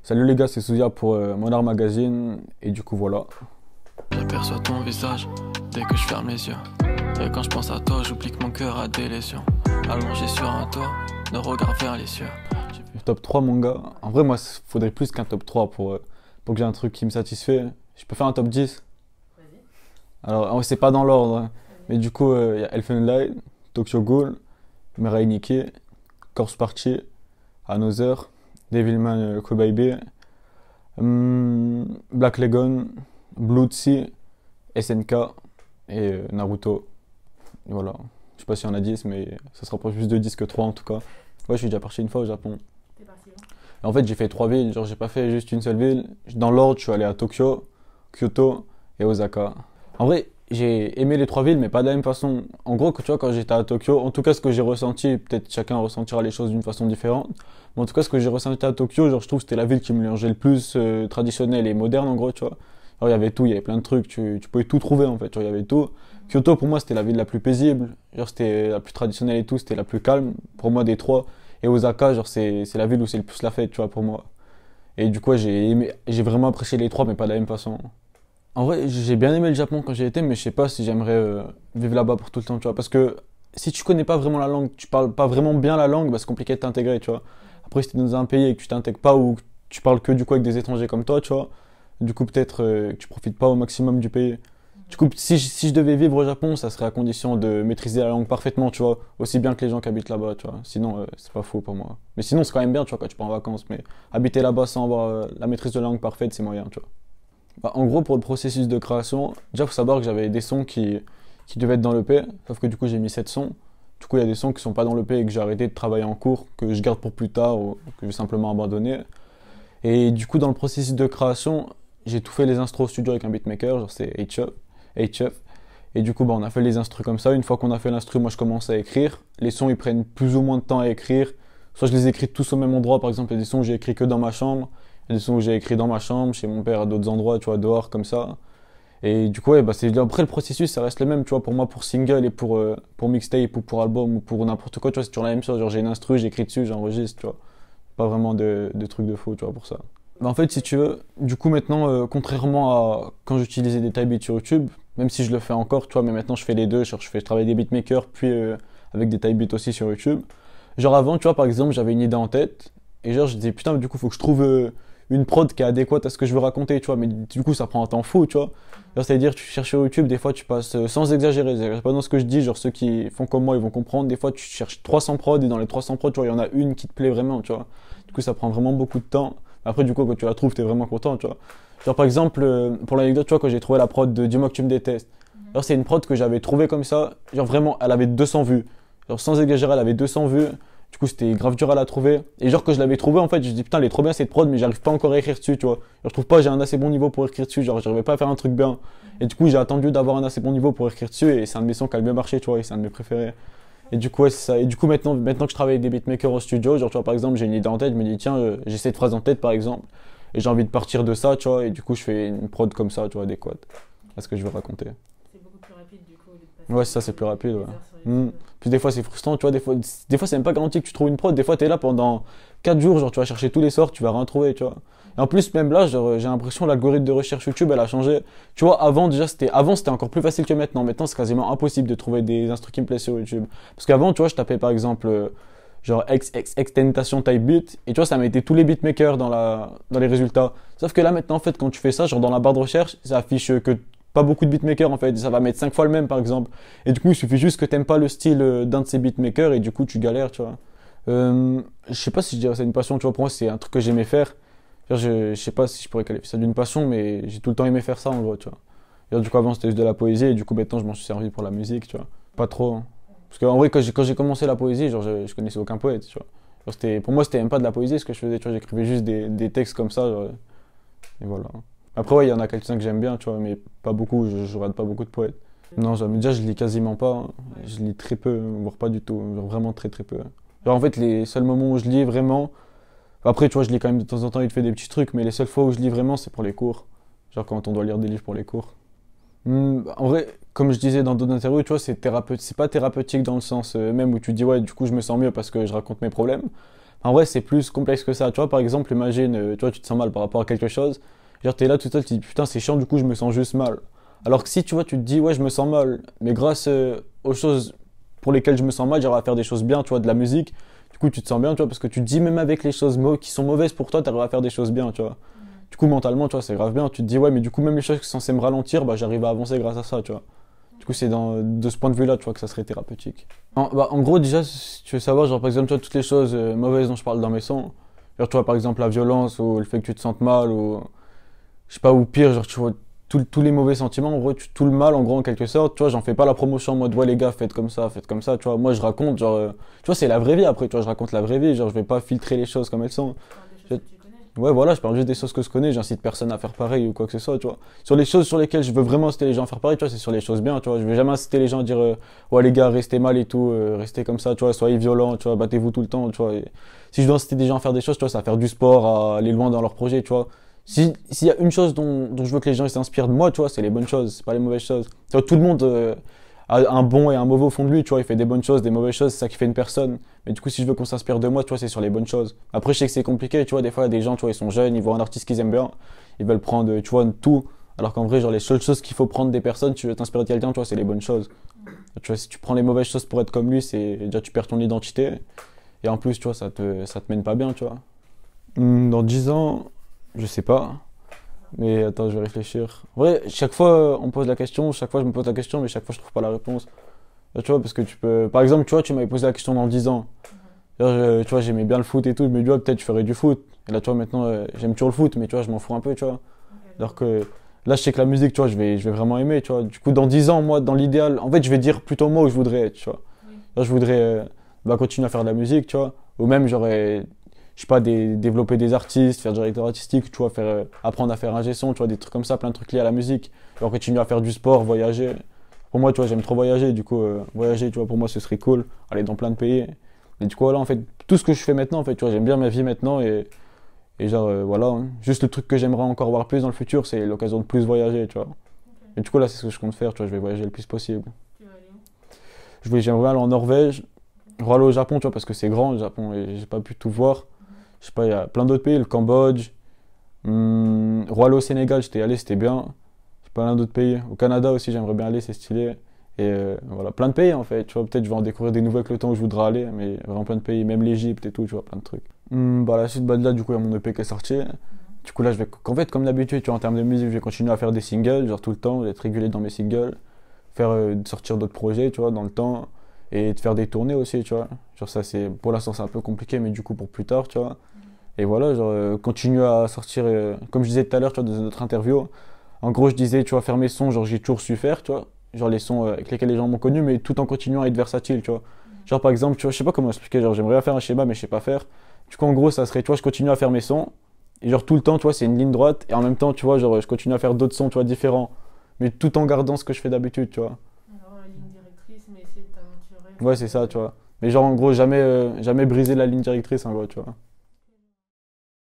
Salut les gars, c'est Soudia pour Monard Magazine et du coup voilà. J'aperçois ton visage dès que je ferme les yeux. Et quand je pense à toi, j'oublie que mon cœur a des lésions. Allongé sur un toit, de regard vers les cieux. Top 3 mon gars. En vrai moi il faudrait plus qu'un top 3 pour que j'ai un truc qui me satisfait. Je peux faire un top 10. Vas-y. Alors c'est pas dans l'ordre, hein. Mais du coup il y a Elfen Light, Tokyo Ghoul, Mirai Nikki, Corpse Party, Another, Devilman Kobabe, Black Lagoon, Blood Sea, SNK et Naruto. Et voilà. Je sais pas s'il y en a 10 mais ça se rapproche plus de 10 que 3 en tout cas. Ouais, je suis déjà parti une fois au Japon. T'es parti où? En fait, j'ai fait 3 villes, genre j'ai pas fait juste une seule ville. Dans l'ordre, je suis allé à Tokyo, Kyoto et Osaka. En vrai, j'ai aimé les 3 villes, mais pas de la même façon. En gros, tu vois, quand j'étais à Tokyo, en tout cas, ce que j'ai ressenti, peut-être chacun ressentira les choses d'une façon différente. Mais en tout cas, ce que j'ai ressenti à Tokyo, genre je trouve que c'était la ville qui me mélangeait le plus traditionnel et moderne, en gros, tu vois. Alors, il y avait tout, il y avait plein de trucs, tu pouvais tout trouver en fait, tu vois, il y avait tout. Kyoto, pour moi, c'était la ville la plus paisible, genre c'était la plus traditionnelle et tout, c'était la plus calme, pour moi, des trois. Et Osaka, genre, c'est la ville où c'est le plus la fête, tu vois, pour moi. Et du coup, ouais, j'ai vraiment apprécié les trois, mais pas de la même façon. En vrai, j'ai bien aimé le Japon quand j'y étais, mais je sais pas si j'aimerais vivre là-bas pour tout le temps, tu vois. Parce que si tu connais pas vraiment la langue, tu parles pas vraiment bien la langue, bah, c'est compliqué de t'intégrer, tu vois. Après, si t'es dans un pays et que tu t'intègres pas ou que tu parles que du coup avec des étrangers comme toi, tu vois, du coup, peut-être que tu profites pas au maximum du pays. Du coup, si je devais vivre au Japon, ça serait à condition de maîtriser la langue parfaitement, tu vois, aussi bien que les gens qui habitent là-bas, tu vois. Sinon, c'est pas fou pour moi. Mais sinon, c'est quand même bien, tu vois, quand tu pars en vacances. Mais habiter là-bas sans avoir la maîtrise de la langue parfaite, c'est moyen, tu vois. Bah, en gros, pour le processus de création, déjà, faut savoir que j'avais des sons qui devaient être dans l'EP, sauf que du coup, j'ai mis 7 sons. Du coup, il y a des sons qui sont pas dans l'EP et que j'ai arrêté de travailler en cours, que je garde pour plus tard ou que je vais simplement abandonner. Et du coup, dans le processus de création, j'ai tout fait les instros au studio avec un beatmaker, genre c'est HF. Et du coup, bah, on a fait les instrus comme ça. Une fois qu'on a fait l'instru, moi je commence à écrire. Les sons ils prennent plus ou moins de temps à écrire. Soit je les écris tous au même endroit, par exemple, il y a des sons que j'ai écrits que dans ma chambre. Il y a des sons que j'ai écrits dans ma chambre, chez mon père, à d'autres endroits, tu vois, dehors, comme ça. Et du coup, ouais, bah, après le processus, ça reste le même, tu vois, pour moi, pour single et pour mixtape ou pour album ou pour n'importe quoi, tu vois, c'est toujours la même chose. Genre, j'ai une instru, j'écris dessus, j'enregistre, tu vois. Pas vraiment de trucs de fou, tu vois, pour ça. Bah, en fait, si tu veux, du coup, maintenant, contrairement à quand j'utilisais des type beats sur YouTube, même si je le fais encore, tu vois, mais maintenant je fais les deux, genre, je travaille des beatmakers, puis avec des type beats aussi sur YouTube. Genre avant, tu vois, par exemple, j'avais une idée en tête, et genre, je disais, putain, du coup, faut que je trouve une prod qui est adéquate à ce que je veux raconter, tu vois, mais du coup, ça prend un temps fou, tu vois. Genre, c'est-à-dire, tu cherches sur YouTube, des fois, tu passes, sans exagérer, c'est pas dans ce que je dis, genre, ceux qui font comme moi, ils vont comprendre, des fois, tu cherches 300 prods, et dans les 300 prods, tu vois, il y en a une qui te plaît vraiment, tu vois. Du coup, ça prend vraiment beaucoup de temps. Après, du coup, quand tu la trouves, t'es vraiment content, tu vois. Genre, par exemple, pour l'anecdote, tu vois, quand j'ai trouvé la prod de Dis-moi que tu me détestes, genre, c'est une prod que j'avais trouvée comme ça, genre, vraiment, elle avait 200 vues. Genre, sans exagérer, elle avait 200 vues. Du coup, c'était grave dur à la trouver. Et genre, quand je l'avais trouvée, en fait, je dis, putain, elle est trop bien cette prod, mais j'arrive pas encore à écrire dessus, tu vois. Genre, je trouve pas, j'ai un assez bon niveau pour écrire dessus, genre, j'arrivais pas à faire un truc bien. Et du coup, j'ai attendu d'avoir un assez bon niveau pour écrire dessus, et c'est un de mes sons qui a bien marché, tu vois, et c'est un de mes préférés. Et du coup, ouais, c'est ça. Et du coup, maintenant que je travaille avec des beatmakers au studio, genre, tu vois, par exemple, j'ai une idée en tête, je me dis, tiens, j'ai cette phrase en tête, par exemple, et j'ai envie de partir de ça, tu vois, et du coup, je fais une prod comme ça, tu vois, adéquate à ce que je veux raconter. C'est beaucoup plus rapide du coup au lieu de passer Ouais, ça, c'est plus rapide, des ouais. heures sur YouTube. Puis des fois, c'est frustrant, tu vois, des fois, c'est même pas garanti que tu trouves une prod, des fois, t'es là pendant 4 jours, genre, tu vas chercher tous les sorts, tu vas rien trouver, tu vois. Et en plus, même là, genre, j'ai l'impression que l'algorithme de recherche YouTube, elle a changé. Tu vois, avant, c'était encore plus facile que maintenant. Maintenant, c'est quasiment impossible de trouver des instruments qui me plaisent sur YouTube. Parce qu'avant, tu vois, je tapais par exemple, genre, extentation type beat, et tu vois, ça mettait tous les beatmakers dans les résultats. Sauf que là, maintenant, en fait, quand tu fais ça, genre, dans la barre de recherche, ça affiche que pas beaucoup de beatmakers, en fait. Ça va mettre 5 fois le même, par exemple. Et du coup, il suffit juste que t'aimes pas le style d'un de ces beatmakers, et du coup, tu galères, tu vois. Je sais pas si je dirais ça une passion, tu vois, pour moi, c'est un truc que j'aimais faire. Genre, je sais pas si je pourrais qualifier ça d'une passion, mais j'ai tout le temps aimé faire ça en gros, tu vois. Genre, du coup, avant c'était juste de la poésie, et du coup, maintenant je m'en suis servi pour la musique, tu vois. Pas trop, hein. Parce qu'en vrai, quand j'ai commencé la poésie, genre, je connaissais aucun poète, tu vois. Genre, pour moi, c'était même pas de la poésie ce que je faisais, tu vois. J'écrivais juste des textes comme ça, genre, et voilà. Après, ouais, il y en a quelques-uns que j'aime bien, tu vois, mais pas beaucoup, je regarde pas beaucoup de poètes. Non, jamais. Déjà, je lis quasiment pas, hein. Je lis très peu, voire pas du tout, genre vraiment très très peu. Genre, en fait, les seuls moments où je lis vraiment. Après, tu vois, je lis quand même de temps en temps, il te fait des petits trucs, mais les seules fois où je lis vraiment, c'est pour les cours. Genre quand on doit lire des livres pour les cours. En vrai, comme je disais dans d'autres interviews, tu vois, c'est pas thérapeutique dans le sens même où tu dis, ouais, du coup, je me sens mieux parce que je raconte mes problèmes. En vrai, c'est plus complexe que ça. Tu vois, par exemple, imagine, tu vois, tu te sens mal par rapport à quelque chose. Genre, t'es là tout seul, tu te dis, putain, c'est chiant, du coup, je me sens juste mal. Alors que si, tu vois, tu te dis, ouais, je me sens mal, mais grâce aux choses pour lesquelles je me sens mal, j'arrive à faire des choses bien, tu vois, de la musique. Du coup, tu te sens bien, tu vois, parce que tu te dis, même avec les choses qui sont mauvaises pour toi, t'arrives à faire des choses bien, tu vois. Du coup, mentalement, tu vois, c'est grave bien. Tu te dis, ouais, mais du coup, même les choses qui sont censées me ralentir, bah, j'arrive à avancer grâce à ça, tu vois. Du coup, c'est de ce point de vue-là, tu vois, que ça serait thérapeutique. En gros, déjà, si tu veux savoir, genre, par exemple, tu vois, toutes les choses mauvaises dont je parle dans mes sons, genre, tu vois, par exemple, la violence, ou le fait que tu te sentes mal, ou, je sais pas, ou pire, genre, tu vois, tous les mauvais sentiments, en gros, tout le mal, en gros, en quelque sorte, tu vois, j'en fais pas la promotion en mode, ouais, les gars, faites comme ça, tu vois. Moi, je raconte, genre, tu vois, c'est la vraie vie après, tu vois, je raconte la vraie vie, genre, je vais pas filtrer les choses comme elles sont. Enfin, des choses que tu connais. Ouais, voilà, je parle juste des choses que je connais, j'incite personne à faire pareil ou quoi que ce soit, tu vois. Sur les choses sur lesquelles je veux vraiment inciter les gens à faire pareil, tu vois, c'est sur les choses bien, tu vois. Je vais jamais inciter les gens à dire, ouais, les gars, restez mal et tout, restez comme ça, tu vois, soyez violents, tu vois, battez-vous tout le temps, tu vois. Et si je dois inciter des gens à faire des choses, tu vois, c'est à faire du sport, à aller loin dans leur projet, tu vois. S'il y a une chose dont je veux que les gens ils s'inspirent de moi, tu vois, c'est les bonnes choses, c'est pas les mauvaises choses. Tu vois, tout le monde a un bon et un mauvais au fond de lui, tu vois, il fait des bonnes choses, des mauvaises choses, c'est ça qui fait une personne. Mais du coup, si je veux qu'on s'inspire de moi, tu vois, c'est sur les bonnes choses. Après, je sais que c'est compliqué, tu vois, des fois, il y a des gens, tu vois, ils sont jeunes, ils voient un artiste qu'ils aiment bien, ils veulent prendre, tu vois, tout. Alors qu'en vrai, genre, les seules choses qu'il faut prendre des personnes, tu veux t'inspirer de quelqu'un, tu vois, c'est les bonnes choses. Tu vois, si tu prends les mauvaises choses pour être comme lui, c'est déjà, tu perds ton identité. Et en plus, tu vois, ça te mène pas bien, tu vois. Dans 10 ans, je sais pas. Mais attends, je vais réfléchir. En vrai, chaque fois, on me pose la question, chaque fois, je me pose la question, mais chaque fois, je trouve pas la réponse. Tu vois, parce que tu peux. Par exemple, tu vois, tu m'avais posé la question dans 10 ans. Genre, tu vois, j'aimais bien le foot et tout, je me dis, ouais, peut-être je ferais du foot. Et là, tu vois, maintenant, j'aime toujours le foot, mais tu vois, je m'en fous un peu, tu vois. Ok, Alors que là, je sais que la musique, tu vois, je vais vraiment aimer, tu vois. Du coup, dans 10 ans, moi, dans l'idéal, en fait, je vais dire plutôt moi où je voudrais être, tu vois. oui. Là, je voudrais bah, continuer à faire de la musique, tu vois. Ou même, j'aurais, je sais pas, développer des artistes, faire directeur artistique, tu vois, apprendre à faire un son, tu vois, des trucs comme ça, plein de trucs liés à la musique. Genre, continuer à faire du sport, voyager. Pour moi, tu vois, j'aime trop voyager, du coup, voyager, tu vois, pour moi, ce serait cool. Aller dans plein de pays. Et du coup, voilà, en fait, tout ce que je fais maintenant, en fait, tu vois, j'aime bien ma vie maintenant et genre, voilà. Hein. Juste le truc que j'aimerais encore voir plus dans le futur, c'est l'occasion de plus voyager, tu vois. Ok. Et du coup, là, c'est ce que je compte faire, tu vois, je vais voyager le plus possible. Tu vas aller où? J'aimerais aller en Norvège, aller au Japon, tu vois, parce que c'est grand, le Japon, et j'ai pas pu tout voir. Je sais pas, il y a plein d'autres pays, le Cambodge, aller au Sénégal, j'étais allé, c'était bien. J'ai plein d'autres pays. Au Canada aussi, j'aimerais bien aller, c'est stylé. Et voilà, plein de pays en fait, tu vois, peut-être je vais en découvrir des nouveaux avec le temps où je voudrais aller, mais vraiment plein de pays, même l'Égypte et tout, tu vois, plein de trucs. Bah la suite, bah là, du coup, il y a mon EP qui est sorti. Du coup, là, en fait, comme d'habitude, tu vois, en termes de musique, je vais continuer à faire des singles, genre tout le temps, d'être régulier dans mes singles, sortir d'autres projets, tu vois, dans le temps, et de faire des tournées aussi, tu vois. Genre ça, pour l'instant, c'est un peu compliqué, mais du coup, pour plus tard, tu vois. Et voilà, genre, continuer à sortir, comme je disais tout à l'heure, tu vois, dans notre interview, en gros, je disais, tu vois, faire mes sons, genre, j'ai toujours su faire, tu vois. Genre, les sons avec lesquels les gens m'ont connu, mais tout en continuant à être versatile, tu vois. Genre, par exemple, tu vois, je sais pas comment expliquer, genre, j'aimerais bien faire un schéma, mais je sais pas faire. Du coup, en gros, ça serait, tu vois, je continue à faire mes sons, et genre, tout le temps, tu vois, c'est une ligne droite, et en même temps, tu vois, genre, je continue à faire d'autres sons, tu vois, différents, mais tout en gardant ce que je fais d'habitude, tu vois. Alors, la ligne directrice, mais essayer de t'aventurer. Ouais, c'est ça, tu vois. Mais genre, en gros, jamais briser la ligne directrice, en gros, tu vois.